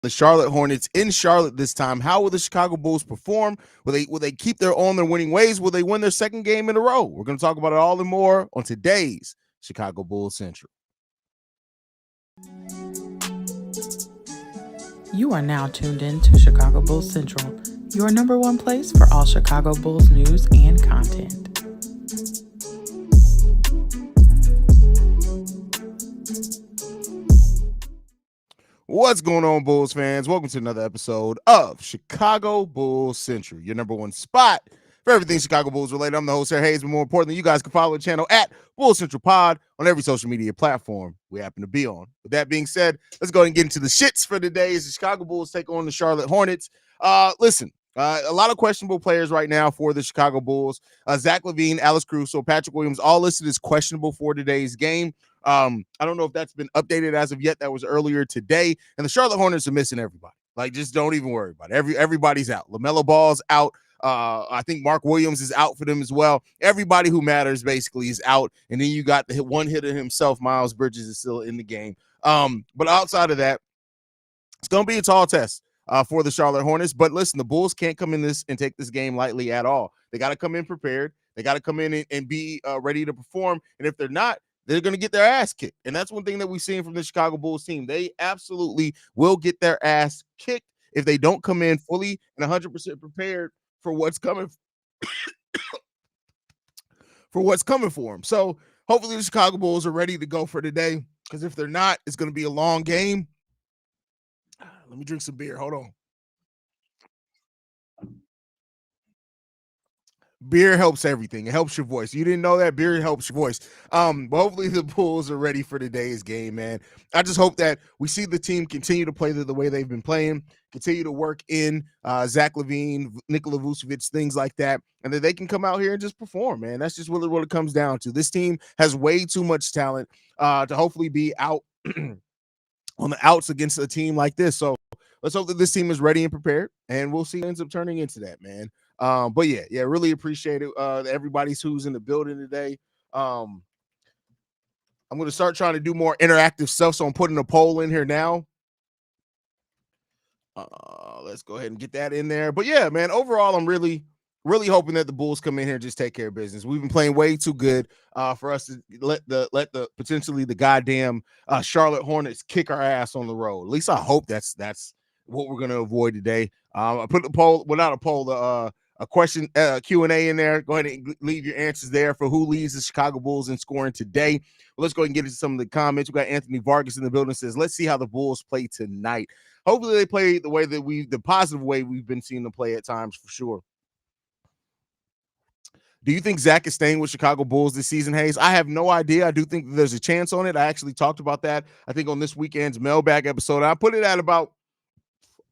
the Charlotte Hornets in Charlotte this time. How will the Chicago Bulls perform? Will they keep their winning ways? Will they win their second game in a row? We're going to talk about it all and more on today's Chicago Bulls Central. You are now tuned in to Chicago Bulls Central, your number one place for all Chicago Bulls news and content. What's going on, Bulls fans? Welcome to another episode of Chicago Bulls Central, your number one spot for everything Chicago Bulls related. I'm the host, Haize, but more importantly, you guys can follow the channel at Bulls Central Pod on every social media platform we happen to be on. With that being said, let's go ahead and get into the shits for today as the Chicago Bulls take on the Charlotte Hornets. Listen, a lot of questionable players right now for the Chicago Bulls. Zach LaVine, Alex Caruso, Patrick Williams, all listed as questionable for today's game. I don't know if that's been updated as of yet. That was earlier today. And the Charlotte Hornets are missing everybody. Like, just don't even worry about it. Everybody's out. LaMelo Ball's out. I think Mark Williams is out for them as well. Everybody who matters basically is out. And then you got the one hitter himself, Miles Bridges, is still in the game. But outside of that, it's going to be a tall test for the Charlotte Hornets. But listen, the Bulls can't come in this and take this game lightly at all. They got to come in prepared. They got to come in and be ready to perform. And if they're not, they're going to get their ass kicked. And that's one thing that we've seen from the Chicago Bulls team. They absolutely will get their ass kicked if they don't come in fully and 100% prepared for what's coming for them. So hopefully the Chicago Bulls are ready to go for today, because if they're not, it's going to be a long game. Let me drink some beer. Hold on. Beer helps everything. It helps your voice. You didn't know that? Beer helps your voice. But hopefully the Bulls are ready for today's game, man. I just hope that we see the team continue to play the way they've been playing, continue to work in Zach LaVine, Nikola Vucevic, things like that, and that they can come out here and just perform, man. That's just really what it comes down to. This team has way too much talent to hopefully be out on the outs against a team like this. So let's hope that this team is ready and prepared, and we'll see what ends up turning into that, man. But yeah, really appreciate it. Everybody's who's in the building today. I'm going to start trying to do more interactive stuff, so I'm putting a poll in here now. Let's go ahead and get that in there. But yeah, man, overall, I'm really hoping that the Bulls come in here and just take care of business. We've been playing way too good for us to let the potentially the goddamn Charlotte Hornets kick our ass on the road. At least I hope that's what we're going to avoid today. I put the poll, well, not a poll, a question Q&A in there. Go ahead and leave your answers there for who leads the Chicago Bulls in scoring today. Well, let's go ahead and get into some of the comments. We got Anthony Vargas in the building, says, let's see how the Bulls play tonight. Hopefully they play the way that the positive way we've been seeing them play at times, for sure. Do you think Zach is staying with Chicago Bulls this season, Haize? I have no idea. I do think that there's a chance on it. I actually talked about that, I think, on this weekend's mailbag episode. I put it at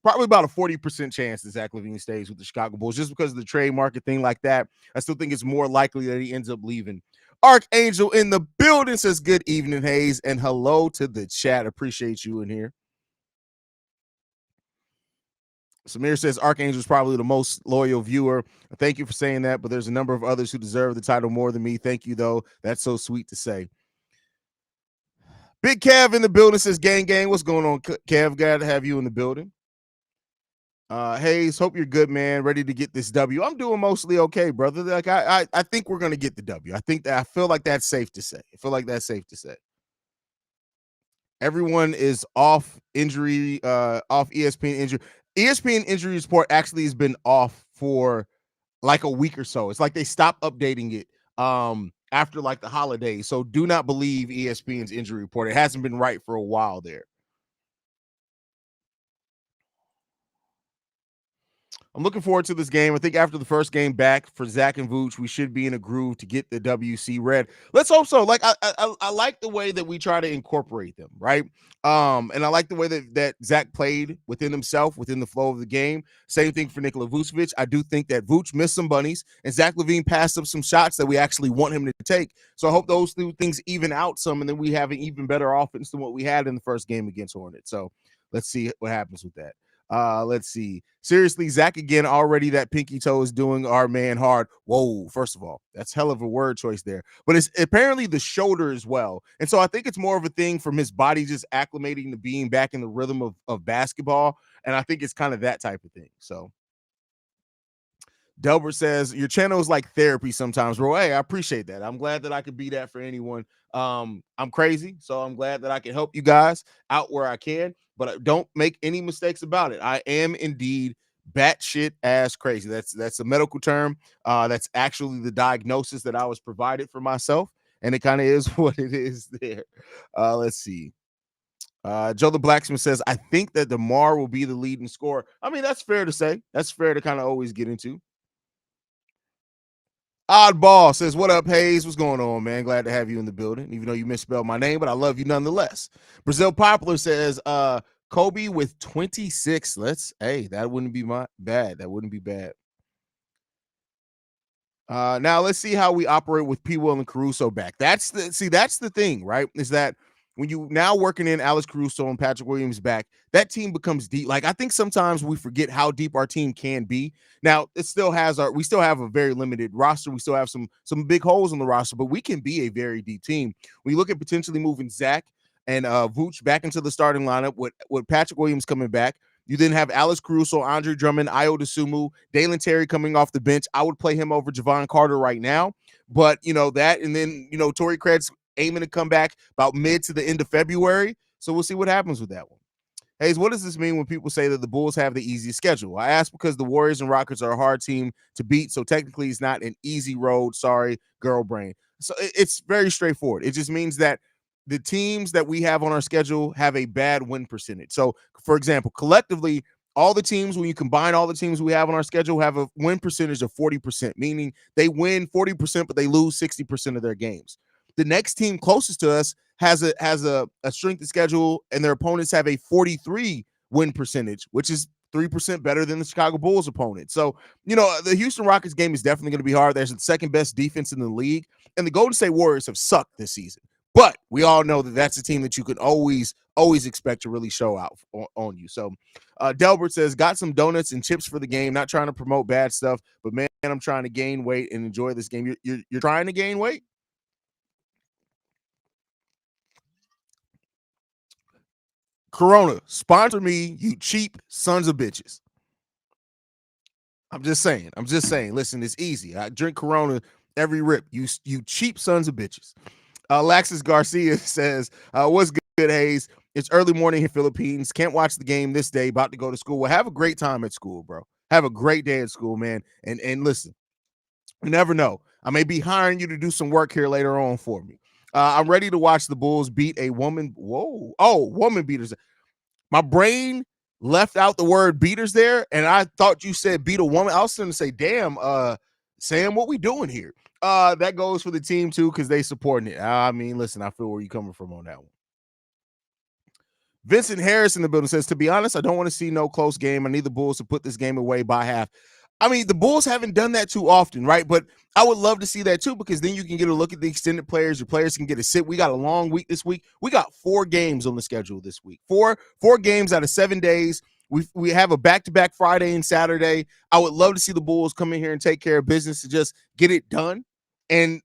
probably about a 40% chance that Zach LaVine stays with the Chicago Bulls, just because of the trade market thing like that. I still think it's more likely that he ends up leaving. Archangel in the building says, good evening, Haize, and hello to the chat. Appreciate you in here. Samir says Archangel is probably the most loyal viewer. Thank you for saying that, but there's a number of others who deserve the title more than me. Thank you, though. That's so sweet to say. Big Kev in the building says, gang. What's going on, Kev? Glad to have you in the building. Haize, hope you're good, man. Ready to get this W. I'm doing mostly okay, brother. Like I think we're gonna get the W. I feel like that's safe to say. Everyone is off injury, off ESPN injury. ESPN injury report actually has been off for like a week or so. It's like they stopped updating it after like the holidays. So do not believe ESPN's injury report. It hasn't been right for a while there. I'm looking forward to this game. I think after the first game back for Zach and Vooch, we should be in a groove to get the WC red. Let's hope so. Like I like the way that we try to incorporate them, right? And I like the way that Zach played within himself, within the flow of the game. Same thing for Nikola Vucevic. I do think that Vooch missed some bunnies, and Zach LaVine passed up some shots that we actually want him to take. So I hope those two things even out some, and then we have an even better offense than what we had in the first game against Hornets. So let's see what happens with that. Let's see. Seriously, Zach again, already that pinky toe is doing our man hard. Whoa, first of all, that's hell of a word choice there. But it's apparently the shoulder as well. And so I think it's more of a thing from his body just acclimating to being back in the rhythm of basketball. And I think it's kind of that type of thing. So Delbert says your channel is like therapy sometimes, bro. Hey, I appreciate that. I'm glad that I could be that for anyone. I'm crazy, so I'm glad that I can help you guys out where I can, but don't make any mistakes about it. I am indeed batshit ass crazy. That's a medical term. That's actually the diagnosis that I was provided for myself, and it kind of is what it is there. Let's see. Joe the Blacksmith says, I think that DeMar will be the leading scorer. I mean, that's fair to say. That's fair to kind of always get into. Oddball says, what up, Haize? What's going on, man? Glad to have you in the building, even though you misspelled my name, but I love you nonetheless. Brazil Popular says, Kobe with 26. That wouldn't be bad. That wouldn't be bad. Now let's see how we operate with P. Will and Caruso back. That's the thing, right? Is that when you now working in Alex Caruso and Patrick Williams back, that team becomes deep. Like I think sometimes we forget how deep our team can be. Now we still have a very limited roster. We still have some big holes in the roster, but we can be a very deep team. When you look at potentially moving Zach and Vooch back into the starting lineup with Patrick Williams coming back. You then have Alex Caruso, Andre Drummond, Ayo Dosunmu, Dalen Terry coming off the bench. I would play him over Javon Carter right now. But, that, and then, Torrey Craig's aiming to come back about mid to the end of February. So we'll see what happens with that one. Haize, what does this mean when people say that the Bulls have the easy schedule? I ask because the Warriors and Rockets are a hard team to beat, so technically it's not an easy road. Sorry, girl brain. So it's very straightforward. It just means that the teams that we have on our schedule have a bad win percentage. So, for example, collectively, all the teams, when you combine all the teams we have on our schedule, have a win percentage of 40%, meaning they win 40%, but they lose 60% of their games. The next team closest to us has a strength of schedule, and their opponents have a 43 win percentage, which is 3% better than the Chicago Bulls opponent. So, the Houston Rockets game is definitely going to be hard. There's the second best defense in the league, and the Golden State Warriors have sucked this season. But we all know that that's a team that you can always expect to really show out on you. So Delbert says, got some donuts and chips for the game. Not trying to promote bad stuff, but man, I'm trying to gain weight and enjoy this game. You're trying to gain weight? Corona, sponsor me, you cheap sons of bitches. I'm just saying. Listen, it's easy. I drink Corona every rip. You cheap sons of bitches. Alexis Garcia says, what's good, Haize? It's early morning in Philippines. Can't watch the game this day. About to go to school. Well, have a great time at school, bro. Have a great day at school, man. And listen, you never know. I may be hiring you to do some work here later on for me. I'm ready to watch the Bulls beat a woman. Whoa. Oh, woman beaters. My brain left out the word beaters there, and I thought you said beat a woman. I was going to say, damn, Sam, what we doing here? That goes for the team too, because they supporting it. I mean, listen, I feel where you're coming from on that one. Vincent Harris in the building says, to be honest, I don't want to see no close game. I need the Bulls to put this game away by half. I mean, the Bulls haven't done that too often, right? But I would love to see that too, because then you can get a look at the extended players. Your players can get a sit. We got a long week this week. We got 4 games on the schedule this week. Four games out of 7 days. We have a back-to-back Friday and Saturday. I would love to see the Bulls come in here and take care of business to just get it done and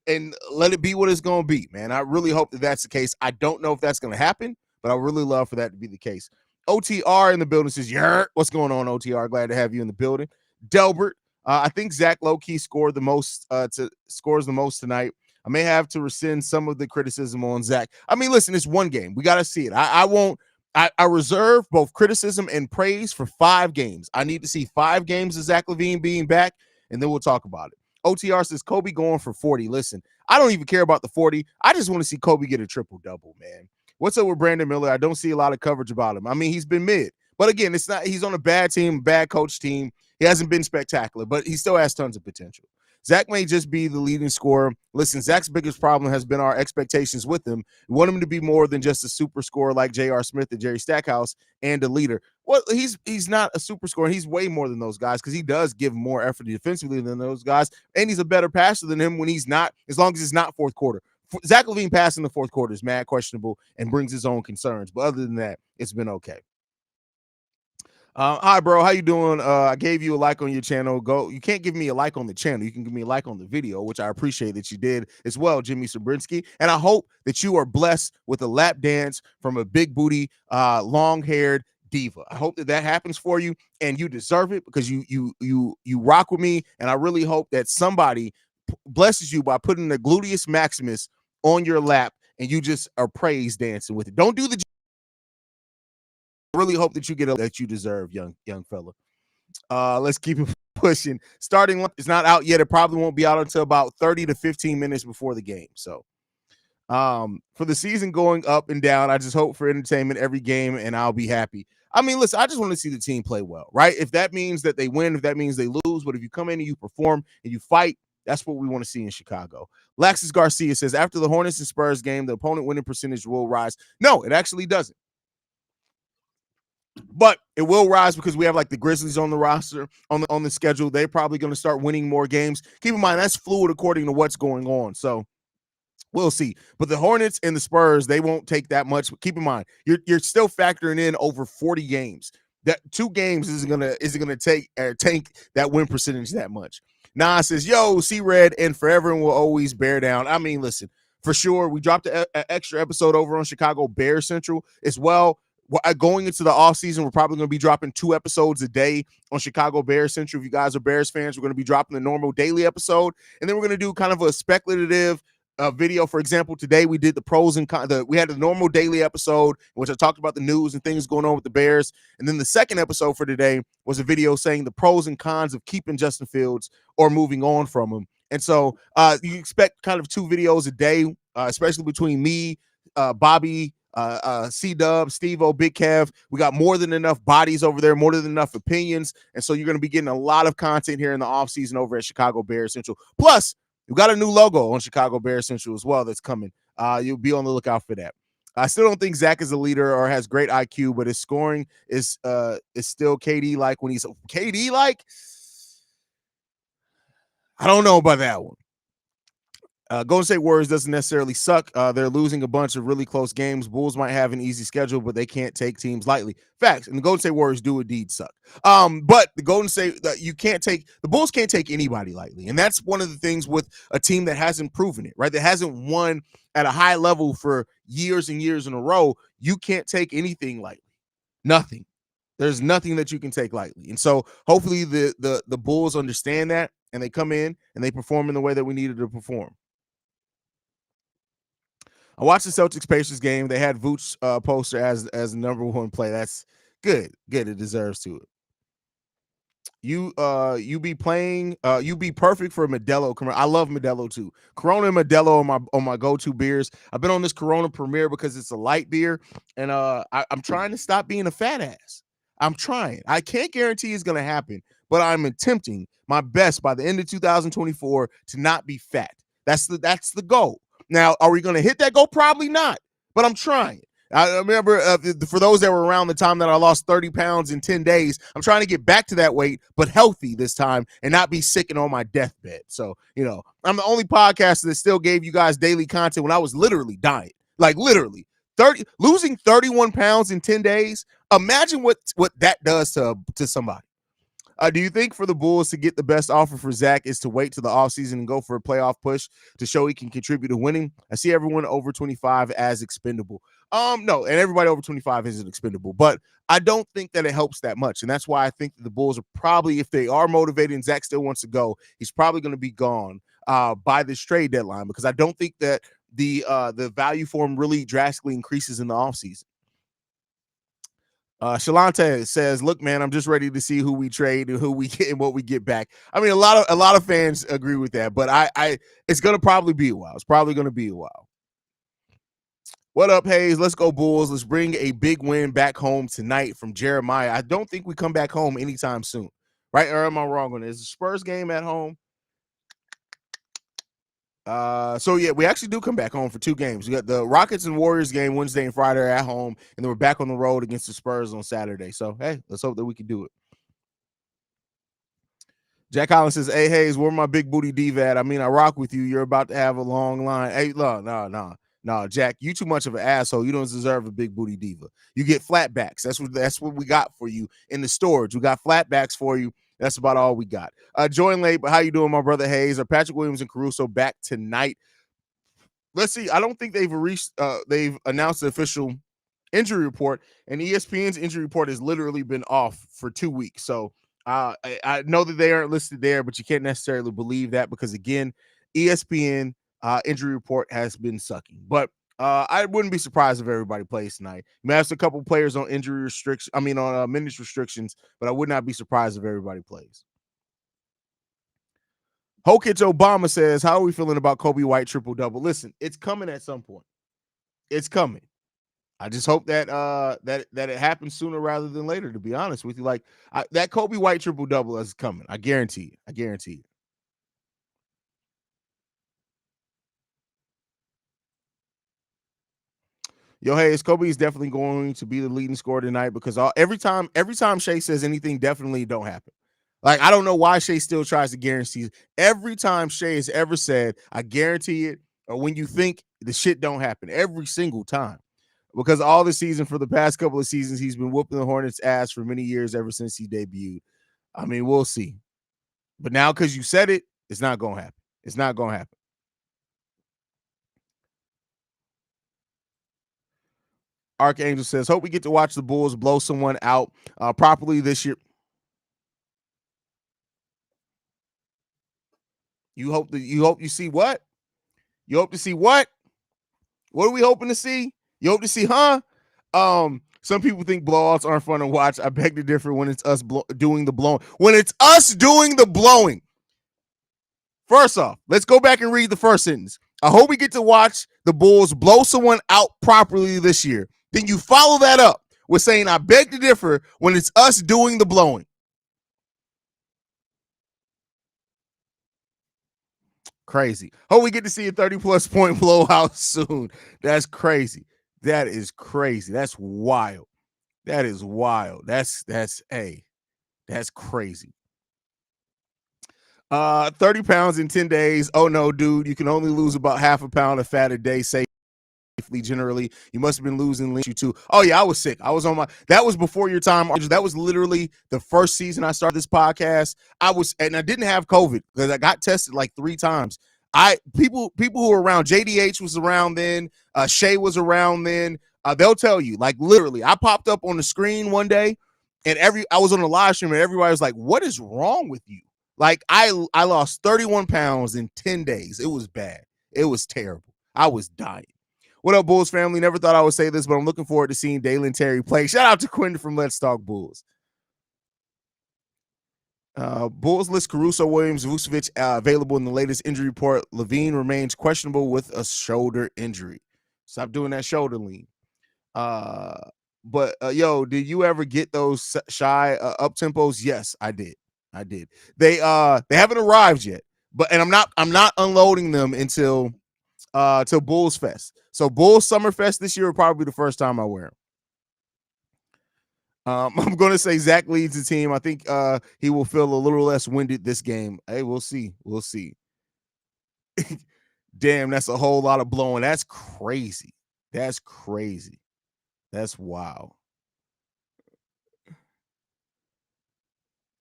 let it be what it's going to be, man. I really hope that that's the case. I don't know if that's going to happen, but I really love for that to be the case. OTR in the building says, yeah, what's going on, OTR? Glad to have you in the building. Delbert, I think Zach Low-key scores the most tonight. I may have to rescind some of the criticism on Zach. I mean, listen, it's one game. We got to see it. I reserve both criticism and praise for 5 games. I need to see 5 games of Zach LaVine being back, and then we'll talk about it. OTR says, Kobe going for 40. Listen, I don't even care about the 40. I just want to see Kobe get a triple-double, man. What's up with Brandon Miller? I don't see a lot of coverage about him. I mean, he's been mid. But again, it's not. He's on a bad team, bad coach team. He hasn't been spectacular, but he still has tons of potential. Zach may just be the leading scorer. Listen, Zach's biggest problem has been our expectations with him. We want him to be more than just a super scorer like J.R. Smith and Jerry Stackhouse and a leader. Well, he's not a super scorer. He's way more than those guys because he does give more effort defensively than those guys, and he's a better passer than him when he's not, as long as it's not fourth quarter. Zach LaVine passing the fourth quarter is mad questionable and brings his own concerns. But other than that, it's been okay. Hi, bro. How you doing? I gave you a like on your channel. Go. You can't give me a like on the channel. You can give me a like on the video, which I appreciate that you did as well, Jimmy Sabrinsky. And I hope that you are blessed with a lap dance from a big booty, long-haired diva. I hope that that happens for you, and you deserve it because you rock with me. And I really hope that somebody blesses you by putting the gluteus maximus on your lap, and you just are praise dancing with it. Don't do the. I really hope that you get a that you deserve, young fella. Let's keep it pushing. Starting line is not out yet. It probably won't be out until about 30 to 15 minutes before the game. So, for the season going up and down, I just hope for entertainment every game, and I'll be happy. I mean, listen, I just want to see the team play well, right? If that means that they win, if that means they lose, but if you come in and you perform and you fight, that's what we want to see in Chicago. Laxus Garcia says after the Hornets and Spurs game, the opponent winning percentage will rise. No, it actually doesn't. But it will rise because we have like the Grizzlies on the roster on the schedule. They're probably going to start winning more games. Keep in mind that's fluid according to what's going on. So we'll see. But the Hornets and the Spurs, they won't take that much. Keep in mind, you're still factoring in over 40 games. That 2 games isn't gonna take tank that win percentage that much. Nas says, "Yo, see red and forever and will always bear down." I mean, listen, for sure. We dropped an extra episode over on Chicago Bear Central as well. Going into the offseason, we're probably going to be dropping 2 episodes a day on Chicago Bears Central. If you guys are Bears fans, we're going to be dropping the normal daily episode, and then we're going to do kind of a speculative video. For example, today we did the pros and cons. We had the normal daily episode, in which I talked about the news and things going on with the Bears, and then the second episode for today was a video saying the pros and cons of keeping Justin Fields or moving on from him. And so you expect kind of 2 videos a day, especially between me, Bobby, C-Dub, Steve-O, Big Kev. We got more than enough bodies over there, more than enough opinions. And so you're going to be getting a lot of content here in the offseason over at Chicago Bears Central. Plus, we've got a new logo on Chicago Bears Central as well that's coming. You'll be on the lookout for that. I still don't think Zach is a leader or has great IQ, but his scoring is still KD like when he's KD like. I don't know about that one. Golden State Warriors doesn't necessarily suck. They're losing a bunch of really close games. Bulls might have an easy schedule, but they can't take teams lightly. Facts. And the Golden State Warriors do indeed suck. But the Golden State, the Bulls can't take anybody lightly. And that's one of the things with a team that hasn't proven it, right? That hasn't won at a high level for years and years in a row. You can't take anything lightly. Nothing. There's nothing that you can take lightly. And so hopefully the Bulls understand that and they come in and they perform in the way that we needed to perform. I watched the Celtics Pacers game. They had Vooch poster as the number 1 play. That's good. Good. It deserves to it. You be playing. You be perfect for a Modelo. I love Modelo too. Corona and Modelo on my go-to beers. I've been on this Corona Premier because it's a light beer, and I'm trying to stop being a fat ass. I'm trying. I can't guarantee it's gonna happen, but I'm attempting my best by the end of 2024 to not be fat. That's the goal. Now, are we going to hit that goal? Probably not, but I'm trying. I remember for those that were around the time that I lost 30 pounds in 10 days, I'm trying to get back to that weight, but healthy this time and not be sick and on my deathbed. So, I'm the only podcaster that still gave you guys daily content when I was literally dying, like literally losing 31 pounds in 10 days. Imagine what that does to somebody. Do you think for the Bulls to get the best offer for Zach is to wait to the offseason and go for a playoff push to show he can contribute to winning? I see everyone over 25 as expendable. No, and everybody over 25 isn't expendable, but I don't think that it helps that much. And that's why I think that the Bulls are probably, if they are motivated and Zach still wants to go, he's probably going to be gone by this trade deadline, because I don't think that the value for him really drastically increases in the offseason. Shalante says, "Look, man, I'm just ready to see who we trade and who we get and what we get back." I mean, a lot of fans agree with that, but I it's gonna probably be a while. It's probably gonna be a while. What up, Haize? Let's go Bulls. Let's bring a big win back home tonight from Jeremiah. I don't think we come back home anytime soon, right? Or am I wrong on this? Is the Spurs game at home? So yeah, we actually do come back home for 2 games. We got the Rockets and Warriors game Wednesday and Friday at home, and then we're back on the road against the Spurs on Saturday. So hey, let's hope that we can do it. Jack Collins says, "Hey Haize, where my big booty diva at? I mean, I rock with you. You're about to have a long line." Hey, no. No, Jack, you too much of an asshole. You don't deserve a big booty diva. You get flatbacks. That's what we got for you in the storage. We got flatbacks for you. That's about all we got. Join late, but how you doing, my brother Haize? Are Patrick Williams and Caruso back tonight? Let's see. I don't think they've announced the official injury report, and ESPN's injury report has literally been off for 2 weeks. So I know that they aren't listed there, but you can't necessarily believe that because again, ESPN injury report has been sucking. But I wouldn't be surprised if everybody plays tonight. You may have a couple players on injury restrictions. I mean, on minutes restrictions, but I would not be surprised if everybody plays. Hokich Obama says, "How are we feeling about Kobe White triple double?" Listen, it's coming at some point. It's coming. I just hope that that it happens sooner rather than later. To be honest with you, like that Kobe White triple double is coming. I guarantee it. I guarantee it. Yo, hey, Kobe is definitely going to be the leading scorer tonight because every time Shea says anything, definitely don't happen. Like I don't know why Shea still tries to guarantee. Every time Shea has ever said, "I guarantee it," or when you think the shit don't happen, every single time. Because all the season for the past couple of seasons, he's been whooping the Hornets' ass for many years ever since he debuted. I mean, we'll see. But now, because you said it, it's not going to happen. It's not going to happen. Archangel says, "Hope we get to watch the Bulls blow someone out properly this year." You hope you see what? You hope to see what? What are we hoping to see? You hope to see, huh? Some people think blowouts aren't fun to watch. I beg to differ when it's us doing the blowing. When it's us doing the blowing. First off, let's go back and read the first sentence. I hope we get to watch the Bulls blow someone out properly this year. Then you follow that up with saying, I beg to differ when it's us doing the blowing. Crazy. Hope we get to see a 30-plus point blowout soon. That's crazy. That is crazy. That's wild. That is wild. That's crazy. 30 pounds in 10 days. Oh no, dude. You can only lose about half a pound of fat a day safely. Generally, you must have been losing you too. Oh yeah, I was sick. I was on that was before your time. That was literally the first season I started this podcast. I didn't have COVID because I got tested like 3 times. People who were around, JDH was around then, Shea was around then. They'll tell you, like literally, I popped up on the screen one day and I was on a live stream and everybody was like, what is wrong with you? Like I lost 31 pounds in 10 days. It was bad. It was terrible. I was dying. What up, Bulls family? Never thought I would say this, but I'm looking forward to seeing Dalen Terry play. Shout out to Quentin from Let's Talk Bulls. Bulls list Caruso, Williams, Vucevic available in the latest injury report. Levine remains questionable with a shoulder injury. Stop doing that shoulder lean. But yo, did you ever get those shy up tempos? Yes, I did. They haven't arrived yet, and I'm not unloading them until Bulls Fest. So Bulls Summer Fest this year will probably be the first time I wear them. I'm going to say Zach leads the team. I think he will feel a little less winded this game. Hey, we'll see. We'll see. Damn, that's a whole lot of blowing. That's crazy. That's crazy. That's wild.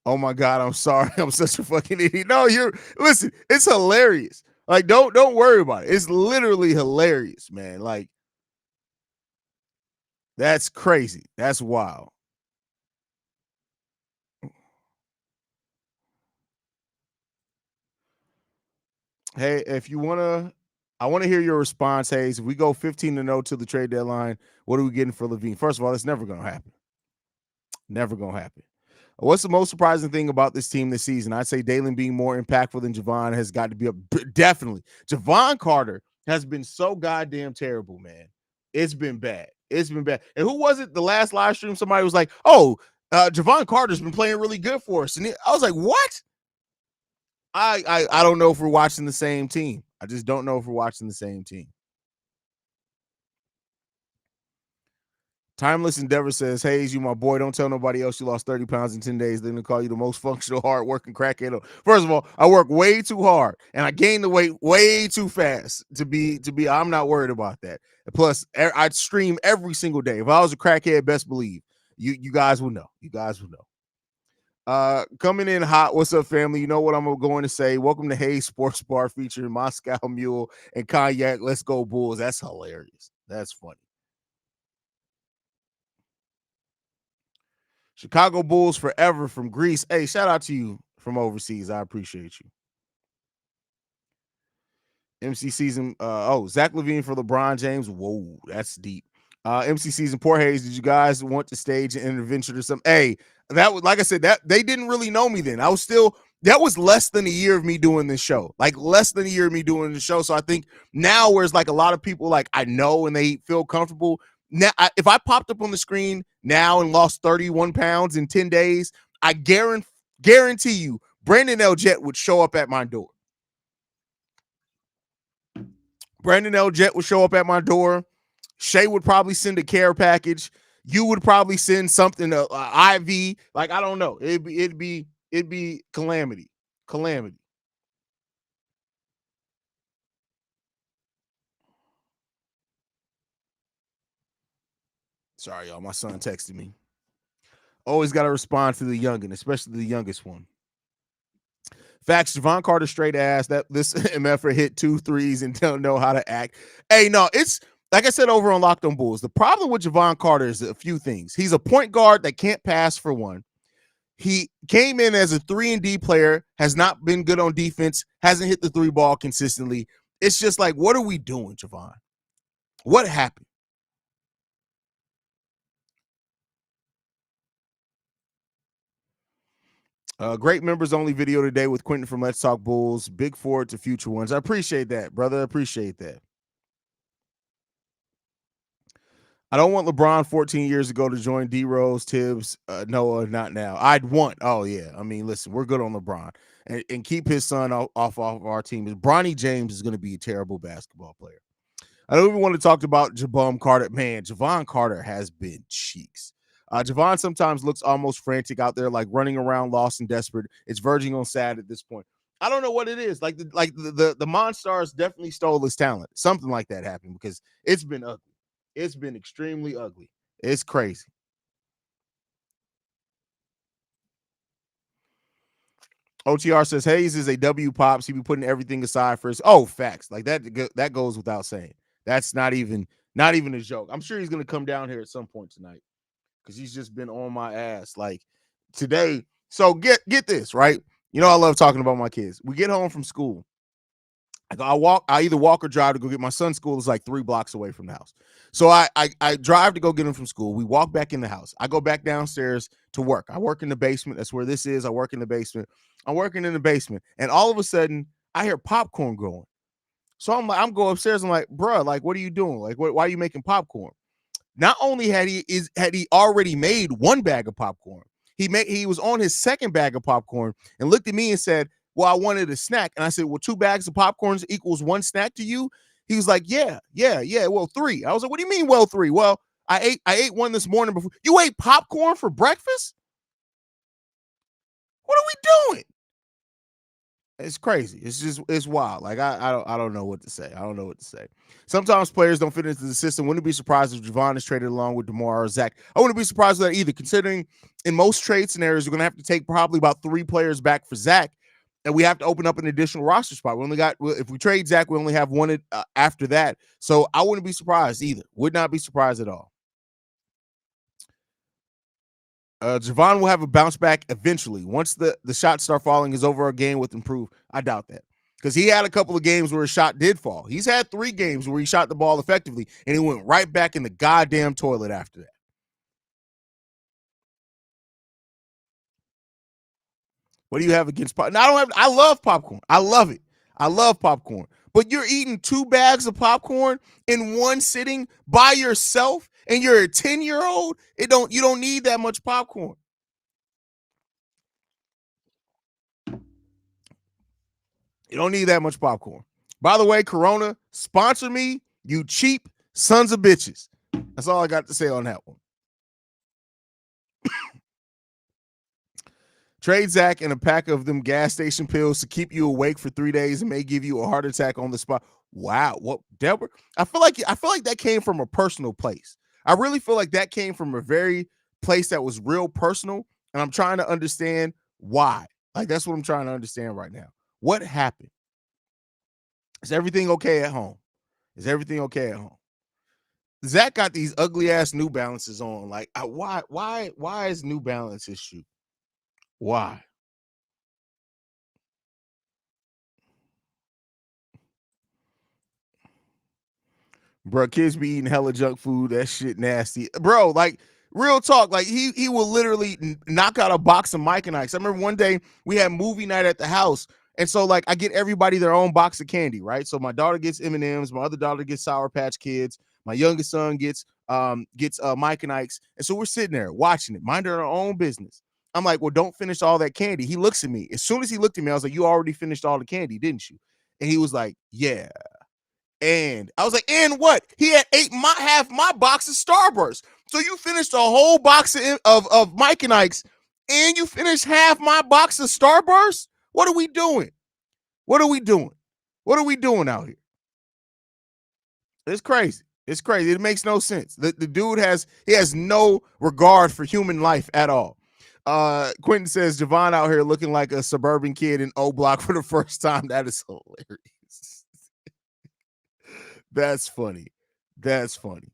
Oh my God, I'm sorry. I'm such a fucking idiot. No, listen, it's hilarious. Like, don't worry about it. It's literally hilarious, man. Like, that's crazy. That's wild. Hey, if you I want to hear your response, Haize. If we go 15-0 to the trade deadline, what are we getting for Levine? First of all, it's never going to happen. Never going to happen. What's the most surprising thing about this team this season? I'd say Dalen being more impactful than Javon has got to be definitely. Javon Carter has been so goddamn terrible, man. It's been bad. It's been bad. And who was it? The last live stream, somebody was like, "Oh, Javon Carter's been playing really good for us," and I was like, "What?" I don't know if we're watching the same team. I just don't know if we're watching the same team. Timeless Endeavor says, Haize, you my boy. Don't tell nobody else you lost 30 pounds in 10 days. They're going to call you the most functional, hard-working crackhead. First of all, I work way too hard, and I gain the weight way too fast to be. I'm not worried about that. Plus, I stream every single day. If I was a crackhead, best believe, you guys will know. You guys will know. Coming in hot. What's up, family? You know what I'm going to say. Welcome to Haize Sports Bar featuring Moscow Mule and Cognac. Let's go Bulls. That's hilarious. That's funny. Chicago Bulls forever from Greece. Hey, shout out to you from overseas. I appreciate you. MC season. Zach LaVine for LeBron James. Whoa, that's deep. MC season. Poor Haize. Did you guys want to stage an intervention or something? Hey, that was, like I said, that they didn't really know me then. That was less than a year of me doing this show. Like less than a year of me doing the show. So I think now, whereas like a lot of people like I know and they feel comfortable. Now, if I popped up on the screen now and lost 31 pounds in 10 days, I guarantee you Brandon L. Jet would show up at my door. Brandon L. Jet would show up at my door. Shay would probably send a care package. You would probably send something, IV. Like, I don't know. It'd be calamity. Calamity. Sorry, y'all. My son texted me. Always got to respond to the youngin', especially the youngest one. Facts, Javon Carter straight ass that this MFer hit 2 threes and don't know how to act. Hey, no, it's like I said over on Locked On Bulls. The problem with Javon Carter is a few things. He's a point guard that can't pass for one. He came in as a 3-and-D player, has not been good on defense, hasn't hit the 3 ball consistently. It's just like, what are we doing, Javon? What happened? Great members only video today with Quentin from Let's Talk Bulls. Big forward to future ones. I appreciate that, brother. I appreciate that. I don't want LeBron 14 years ago to join D Rose, Tibbs, Noah, not now. I'd want, oh yeah. I mean, listen, we're good on LeBron and keep his son off our team. Bronny James is going to be a terrible basketball player. I don't even want to talk about Javon Carter. Man, Javon Carter has been cheeks. Javon sometimes looks almost frantic out there, like running around lost and desperate. It's verging on sad at this point. I don't know what it is. Like the Monstars definitely stole his talent. Something like that happened because it's been ugly. It's been extremely ugly. It's crazy. OTR says Haize is a W pops. He be putting everything aside for his. Oh, facts. Like that goes without saying. That's not even a joke. I'm sure he's gonna come down here at some point tonight because he's just been on my ass like today. So get this right. You know I love talking about my kids. We get home from school. I either walk or drive to go get my son's school is like 3 blocks away from the house. So I drive to go get him from school. We walk back in the house. I go back downstairs to work. I work in the basement. That's where this is. I work in the basement. I'm working in the basement. And all of a sudden, I hear popcorn going. So I'm going upstairs. I'm like, bro, like, what are you doing? Like, why are you making popcorn? Not only had he already made 1 bag of popcorn, he was on his 2nd bag of popcorn and looked at me and said, well, I wanted a snack. And I said, well, 2 bags of popcorns equals 1 snack to you? He was like, yeah. Well, 3. I was like, what do you mean, well, 3? Well, I ate 1 this morning before. You ate popcorn for breakfast? What are we doing? It's crazy. It's wild. Like I don't know what to say. I don't know what to say. Sometimes players don't fit into the system. Wouldn't be surprised if Javon is traded along with DeMar or Zach. I wouldn't be surprised with that either, considering in most trade scenarios, we're gonna have to take probably about 3 players back for Zach, and we have to open up an additional roster spot. If we trade Zach, we only have 1 after that. So I wouldn't be surprised either. Would not be surprised at all. Javon will have a bounce back eventually. Once the shots start falling, his overall game will improve. I doubt that. Because he had a couple of games where his shot did fall. He's had 3 games where he shot the ball effectively, and he went right back in the goddamn toilet after that. What do you have against popcorn? I love popcorn. I love it. I love popcorn. But you're eating 2 bags of popcorn in one sitting by yourself, and you're a 10-year-old. You don't need that much popcorn. You don't need that much popcorn. By the way, Corona, sponsor me, you cheap sons of bitches. That's all I got to say on that one. Trade Zach and a pack of them gas station pills to keep you awake for 3 days and may give you a heart attack on the spot. Wow, what Deborah? I feel like that came from a personal place. I really feel like that came from a very place that was real personal, and I'm trying to understand why. Like that's what I'm trying to understand right now. What happened? Is everything okay at home? Is everything okay at home? Zach got these ugly ass New Balances on. Like, why is New Balance his shoe? Why? Bro, kids be eating hella junk food. That shit nasty. Bro, like real talk. Like he will literally knock out a box of Mike and Ike's. I remember one day we had movie night at the house. And so like I get everybody their own box of candy, right? So my daughter gets M&Ms, my other daughter gets Sour Patch Kids, my youngest son gets Mike and Ike's. And so we're sitting there watching it, minding our own business. I'm like, well, don't finish all that candy. He looks at me. As soon as he looked at me, I was like, you already finished all the candy, didn't you? And he was like, yeah. And I was like, and what? He had ate half my box of Starburst. So you finished a whole box of Mike and Ike's, and you finished half my box of Starburst? What are we doing? What are we doing? What are we doing out here? It's crazy. It's crazy. It makes no sense. The dude has no regard for human life at all. Quentin says Javon out here looking like a suburban kid in O Block for the first time. That is hilarious. That's funny. That's funny.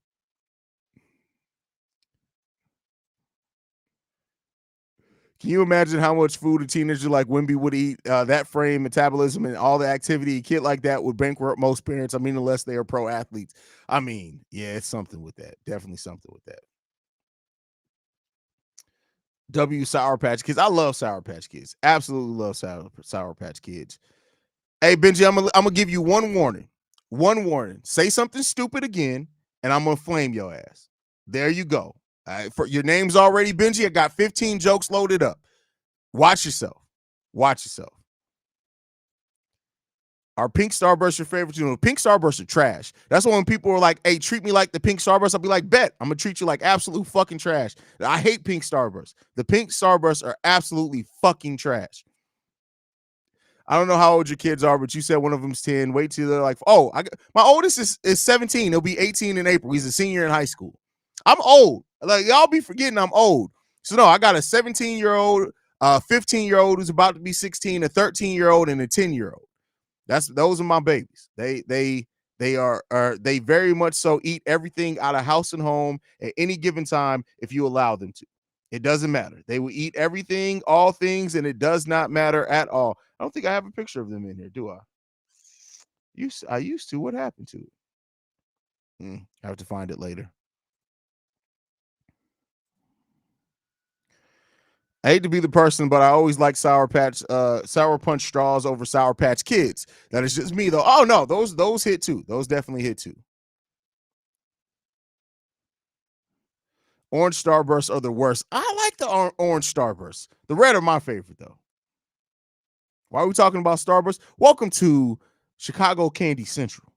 Can you imagine how much food a teenager like Wimby would eat? That frame, metabolism, and all the activity, a kid like that would bankrupt most parents. I mean, unless they are pro athletes. I mean, yeah, it's something with that. Definitely something with that. W Sour Patch Kids. I love Sour Patch Kids. Absolutely love Sour Patch Kids. Hey, Benji, I'm gonna give you one warning. One warning. Say something stupid again, and I'm gonna flame your ass. There you go. All right, for your name's already Benji. I got 15 jokes loaded up. Watch yourself. Watch yourself. Are pink Starbursts your favorite? You know, pink Starbursts are trash. That's why when people are like, hey, treat me like the pink Starburst, I'll be like, bet. I'm going to treat you like absolute fucking trash. I hate pink Starbursts. The pink Starbursts are absolutely fucking trash. I don't know how old your kids are, but you said one of them's 10. Wait till they're like, oh, my oldest is 17. He'll be 18 in April. He's a senior in high school. I'm old. Like, y'all be forgetting I'm old. So, no, I got a 17-year-old, 15-year-old who's about to be 16, a 13-year-old, and a 10-year-old. Those are my babies. They very much so eat everything out of house and home at any given time if you allow them to. It doesn't matter. They will eat everything, all things, and it does not matter at all. I don't think I have a picture of them in here, do I? I used to. What happened to it? I have to find it later. I hate to be the person, but I always like Sour Punch straws over Sour Patch Kids. That is just me, though. Oh no, those hit too. Those definitely hit too. Orange Starbursts are the worst. I like the orange Starbursts. The red are my favorite though. Why are we talking about Starbursts? Welcome to Chicago Candy Central.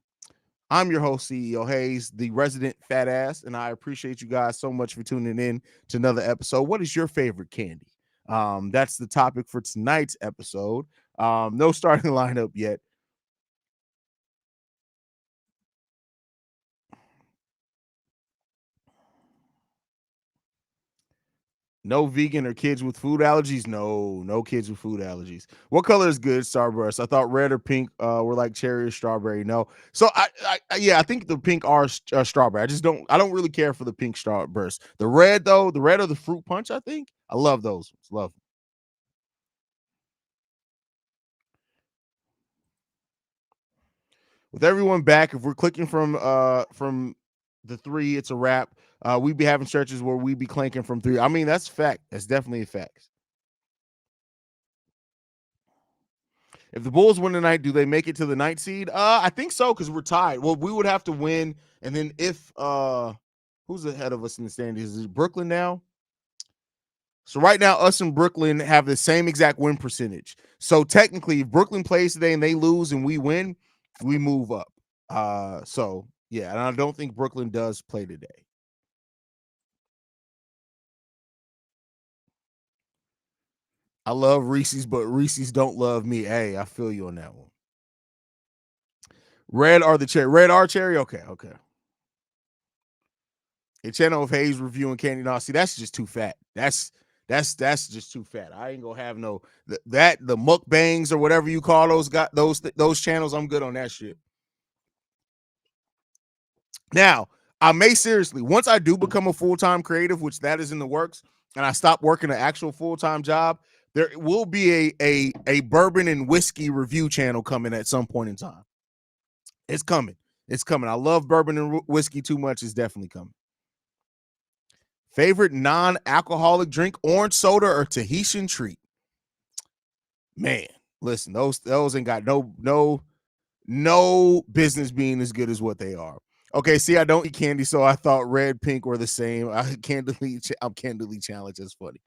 I'm your host, CEO Haize, the resident fat ass, and I appreciate you guys so much for tuning in to another episode. What is your favorite candy? That's the topic for tonight's episode. No starting lineup yet. No vegan or kids with food allergies? No kids with food allergies. What color is good, Starburst? I thought red or pink were like cherry or strawberry. No. So I think the pink are strawberry. I don't really care for the pink Starburst. The red though, the red or the fruit punch, I think. I love those. Love them. With everyone back, if we're clicking from the 3, it's a wrap. We be having stretches where we be clanking from 3. I mean, that's fact. That's definitely a fact. If the Bulls win tonight, do they make it to the 9th seed? I think so because we're tied. Well, we would have to win, and then if who's ahead of us in the standings? Is it Brooklyn now? So right now, us and Brooklyn have the same exact win percentage. So technically, if Brooklyn plays today and they lose and we win, we move up. So yeah, and I don't think Brooklyn does play today. I love Reese's, but Reese's don't love me. Hey, I feel you on that one. Red are the cherry. Red are cherry? Okay. A channel of Haize reviewing candy. No, see, that's just too fat. That's just too fat. I ain't gonna have no the mukbangs or whatever you call those got those channels. I'm good on that shit. Now, I may seriously, once I do become a full-time creative, which that is in the works, and I stop working an actual full-time job, there will be a bourbon and whiskey review channel coming at some point in time. It's coming. It's coming. I love bourbon and whiskey too much. It's definitely coming. Favorite non-alcoholic drink: orange soda or Tahitian treat? Man, listen, those ain't got no business being as good as what they are. Okay, see, I don't eat candy, so I thought red, pink were the same. I'm candidly challenged. That's funny.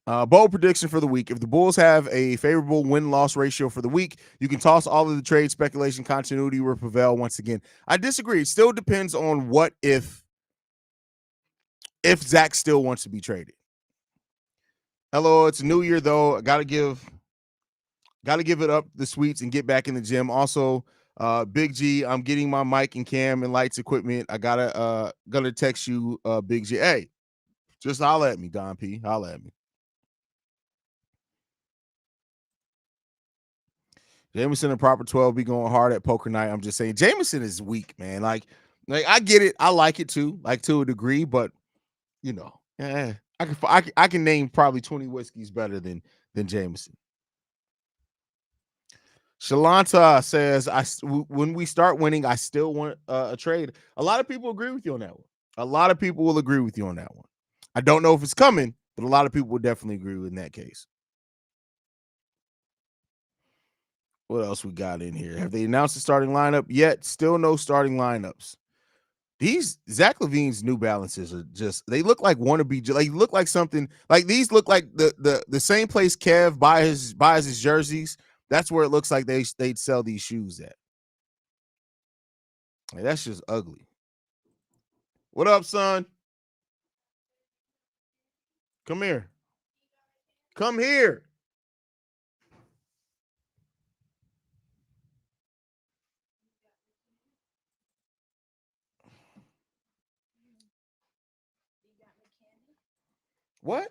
Bold prediction for the week. If the Bulls have a favorable win-loss ratio for the week, you can toss all of the trade speculation continuity will prevail once again. I disagree. It still depends on what if Zach still wants to be traded. Hello, it's a new year though. I gotta give it up the sweets and get back in the gym. Also, Big G, I'm getting my mic and cam and lights equipment. I gonna text you, Big G. Hey, just holla at me, Don P. Holla at me. Jameson and Proper 12 be going hard at poker night. I'm just saying, Jameson is weak, man. Like I get it. I like it too, like to a degree, but you know, I can name probably 20 whiskeys better than Jameson. Shalanta says, when we start winning, I still want a trade. A lot of people agree with you on that one. A lot of people will agree with you on that one. I don't know if it's coming, but a lot of people will definitely agree with in that case. What else we got in here? Have they announced the starting lineup yet? Still no starting lineups. These Zach LaVine's New Balances are they look like wannabe, like look like something like these look like the same place Kev buys his jerseys. That's where it looks like they'd sell these shoes at. Like, that's just ugly. What up, son? Come here. Come here. What?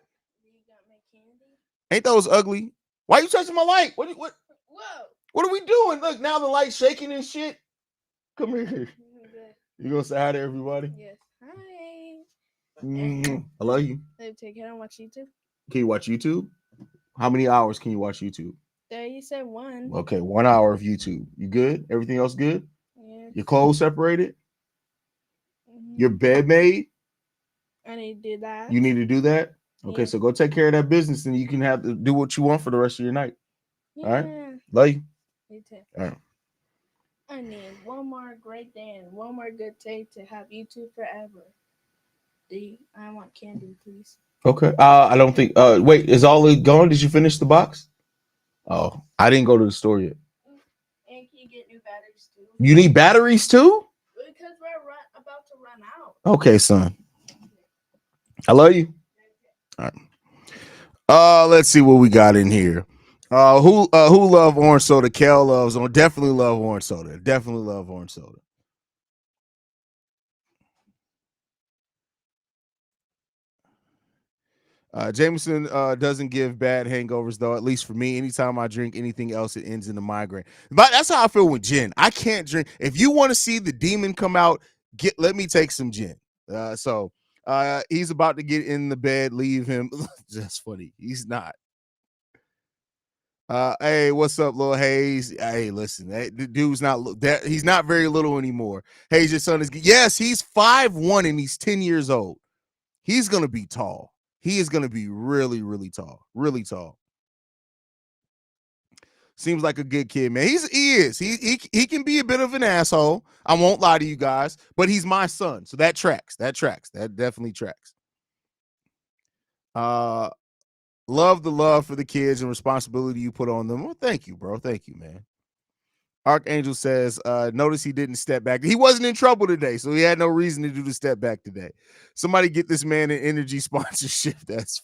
Ain't those ugly? Why you touching my light? What? Whoa. What are we doing? Look, now the light's shaking and shit. Come here. You gonna say hi to everybody? Yes. Hi. I love you. Can I watch YouTube? Can you watch YouTube? How many hours can you watch YouTube? There you said 1. Okay, 1 hour of YouTube. You good? Everything else good? Yeah. Your clothes separated? Your bed made? I need to do that. You need to do that? Okay, Yeah. so go take care of that business and you can have to do what you want for the rest of your night. Yeah. All right? Love you. Me too. All right. I need one more great day and one more good day to have YouTube forever. I want candy, please. Okay. I don't think wait, is all it gone? Did you finish the box? Oh, I didn't go to the store yet. And can you get new batteries too? You need batteries too? Because we're about to run out. Okay, son. I love you. All right. Let's see what we got in here. Who love orange soda? Kel loves on. Definitely love orange soda. Definitely love orange soda. Jameson doesn't give bad hangovers though. At least for me, anytime I drink anything else, it ends in a migraine. But that's how I feel with gin. I can't drink. If you want to see the demon come out, let me take some gin. So he's about to get in the bed. Leave him. That's funny. He's not. Hey, what's up, little Haize? Hey, listen, the dude's not that. He's not very little anymore. Haize, your son is. Yes, he's 5'1" and he's 10 years old. He's gonna be tall. He is going to be really, really tall. Really tall. Seems like a good kid, man. He is. He can be a bit of an asshole. I won't lie to you guys, but he's my son, so that tracks. That definitely tracks. Love the love for the kids and responsibility you put on them. Well, thank you, bro. Thank you, man. Archangel says, notice he didn't step back. He wasn't in trouble today, so he had no reason to do the step back today. Somebody get this man an energy sponsorship. That's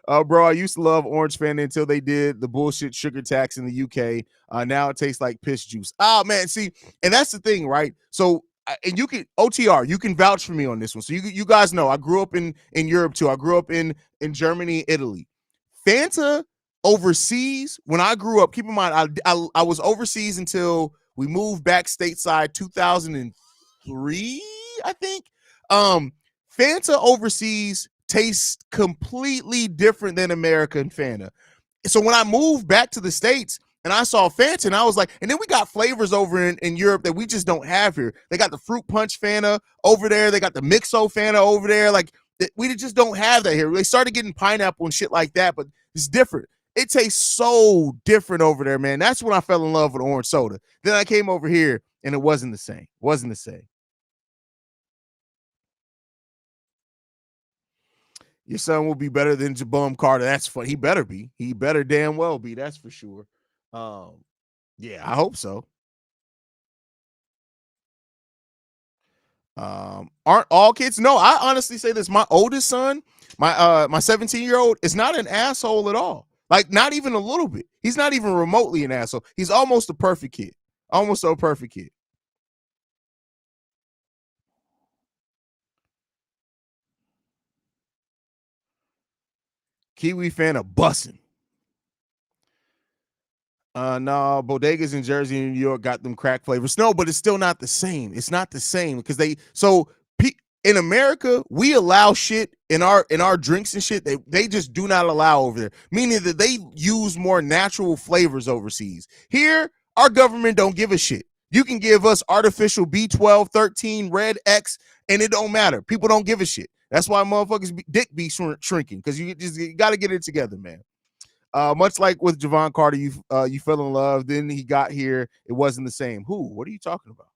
bro, I used to love Orange Fanta until they did the bullshit sugar tax in the UK. Now it tastes like piss juice. Oh man, see, and that's the thing, right? So, and you can OTR, you can vouch for me on this one. So you guys know I grew up in Europe too. I grew up in Germany, Italy. Fanta overseas when I grew up. Keep in mind, I was overseas until we moved back stateside 2003, I think. Fanta overseas tastes completely different than American Fanta. So when I moved back to the States and I saw Fanta, and I was like, and then we got flavors over in Europe that we just don't have here. They got the fruit punch Fanta over there. They got the Mixo Fanta over there. Like, we just don't have that here. They started getting pineapple and shit like that, but it's different. It tastes so different over there, man. That's when I fell in love with orange soda. Then I came over here and it wasn't the same. Wasn't the same. Your son will be better than Jabum Carter. That's funny. He better be. He better damn well be. That's for sure. Yeah, I hope so. Aren't all kids? No, I honestly say this. My oldest son, my 17-year-old, is not an asshole at all. Like, not even a little bit. He's not even remotely an asshole. He's almost a perfect kid. Almost a perfect kid. Kiwi fan of bussing. No, bodegas in Jersey and New York got them crack flavors. No, but it's still not the same. It's not the same because in America, we allow shit in our drinks and shit they just do not allow over there. Meaning that they use more natural flavors overseas. Here, our government don't give a shit. You can give us artificial B12, 13, red X, and it don't matter. People don't give a shit. That's why motherfuckers dick be shrinking because you got to get it together, man. Much like with Javon Carter, you fell in love. Then he got here. It wasn't the same. Who? What are you talking about?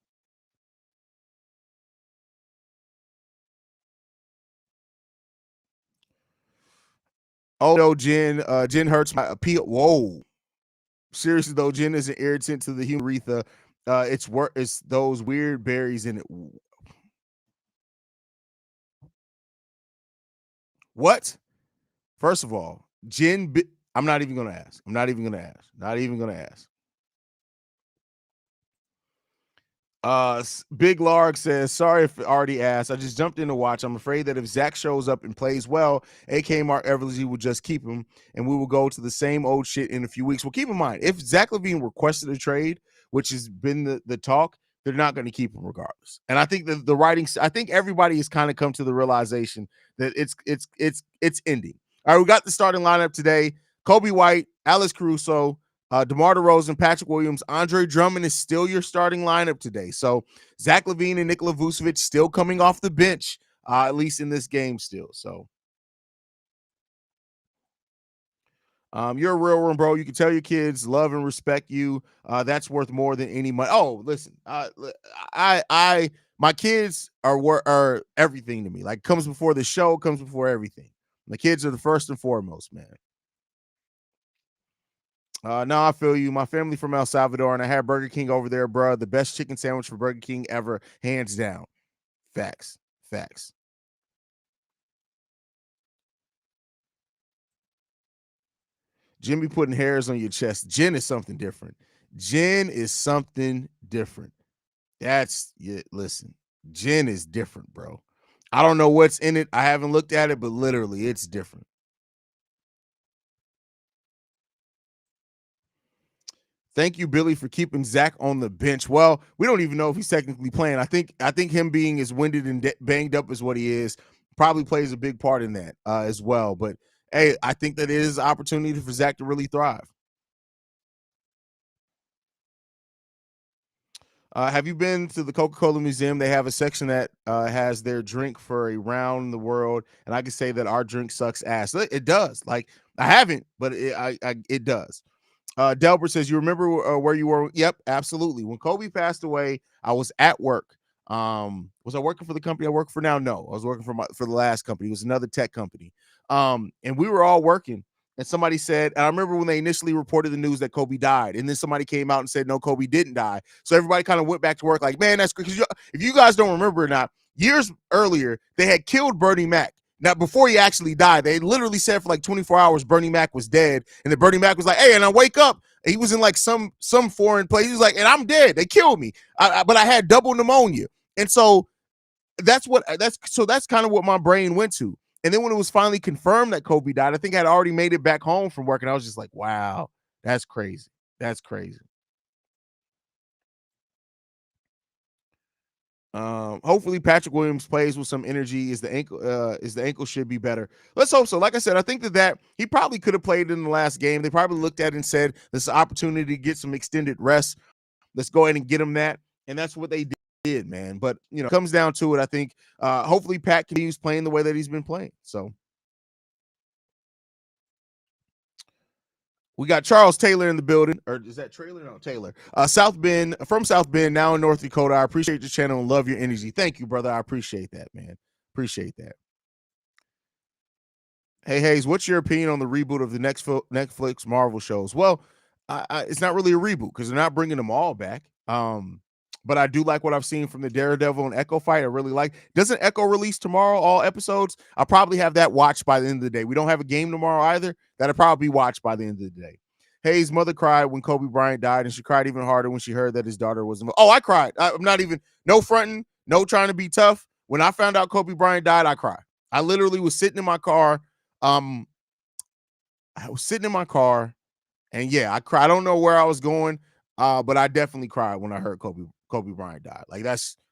Oh no, Jen. Jen hurts my appeal. Whoa. Seriously though, Jen is an irritant to the human urethra. It's those weird berries in it. What? First of all, Jen. I'm not even gonna ask. I'm not even gonna ask. Not even gonna ask. Big Larg says, sorry if already asked. I just jumped in to watch. I'm afraid that if Zach shows up and plays well, AK Mark Eversley will just keep him and we will go to the same old shit in a few weeks. Well, keep in mind, if Zach LaVine requested a trade, which has been the talk, they're not going to keep him regardless. And I think that I think everybody has kind of come to the realization that it's ending. All right, we got the starting lineup today. Kobe White, Alex Caruso, DeMar DeRozan, Patrick Williams, Andre Drummond is still your starting lineup today. So Zach LaVine and Nikola Vucevic still coming off the bench, at least in this game still. So you're a real one, bro. You can tell your kids love and respect you. That's worth more than any money. Oh, listen, my kids are everything to me. Like, comes before the show, comes before everything. My kids are the first and foremost, man. No, I feel you. My family from El Salvador, and I had Burger King over there, bro. The best chicken sandwich for Burger King ever, hands down. Facts. Facts. Jimmy putting hairs on your chest. Jen is something different. Jen is something different. Listen, Jen is different, bro. I don't know what's in it. I haven't looked at it, but literally, it's different. Thank you, Billy, for keeping Zach on the bench. Well, we don't even know if he's technically playing. I think him being as winded and banged up as what he is probably plays a big part in that as well. But hey, I think that it is an opportunity for Zach to really thrive. Have you been to the Coca-Cola Museum? They have a section that has their drink for around the world, and I can say that our drink sucks ass. It does. Like, I haven't, but it does. Delbert says, you remember where you were? Yep, absolutely. When Kobe passed away, I was at work. Was I working for the company I work for now? No, I was working for the last company. It was another tech company. And we were all working. and somebody said, and I remember when they initially reported the news that Kobe died, and then somebody came out and said, no, Kobe didn't die. So everybody kind of went back to work like, man, that's because if you guys don't remember or not, years earlier, they had killed Bernie Mac. Now, before he actually died, they literally said for like 24 hours, Bernie Mac was dead. And then Bernie Mac was like, hey, and I wake up. He was in like some foreign place. He was like, and I'm dead. They killed me. But I had double pneumonia. And so that's kind of what my brain went to. And then when it was finally confirmed that Kobe died, I think I'd already made it back home from work. And I was just like, wow, that's crazy. That's crazy. Hopefully Patrick Williams plays with some energy. Is the ankle should be better. Let's hope so. Like I said, I think that he probably could have played in the last game. They probably looked at it and said, this is an opportunity to get some extended rest. Let's go ahead and get him that. And that's what they did, man. But, it comes down to it. I think hopefully Pat continues playing the way that he's been playing. So we got Charles Taylor in the building, or is that Trailer? No, Taylor. South Bend, from South Bend, now in North Dakota. I appreciate your channel and love your energy. Thank you, brother. I appreciate that, man. Appreciate that. Hey, Haize, what's your opinion on the reboot of the Netflix Marvel shows? Well, it's not really a reboot because they're not bringing them all back. But I do like what I've seen from the Daredevil and Echo fight. I really like. Doesn't Echo release tomorrow, all episodes? I'll probably have that watched by the end of the day. We don't have a game tomorrow either. That'll probably be watched by the end of the day. Haize mother cried when Kobe Bryant died, and she cried even harder when she heard that his daughter was involved. Oh, I cried. I'm not even, no fronting, no trying to be tough. When I found out Kobe Bryant died, I cried. I literally was sitting in my car. I was sitting in my car, and yeah, I cried. I don't know where I was going, but I definitely cried when I heard Kobe Bryant died. Like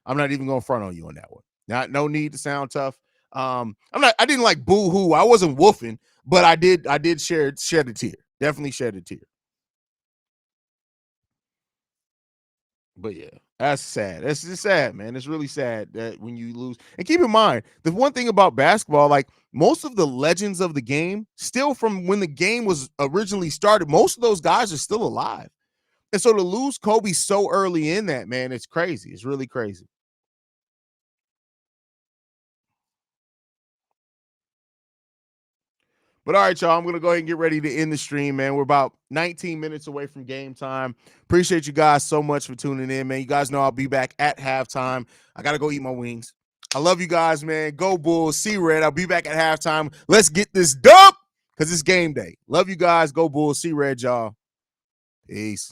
I'm not even going to front on you on that one. No need to sound tough. I didn't like boo hoo. I wasn't woofing, but I did shed a tear. Definitely shed a tear. But yeah, that's sad. That's just sad, man. It's really sad that when you lose. And keep in mind, the one thing about basketball, like most of the legends of the game, still from when the game was originally started, most of those guys are still alive. And so to lose Kobe so early in that, man, it's crazy. It's really crazy. But all right, y'all, I'm going to go ahead and get ready to end the stream, man. We're about 19 minutes away from game time. Appreciate you guys so much for tuning in, man. You guys know I'll be back at halftime. I got to go eat my wings. I love you guys, man. Go Bulls. See Red. I'll be back at halftime. Let's get this dub because it's game day. Love you guys. Go Bulls. See Red, y'all. Peace.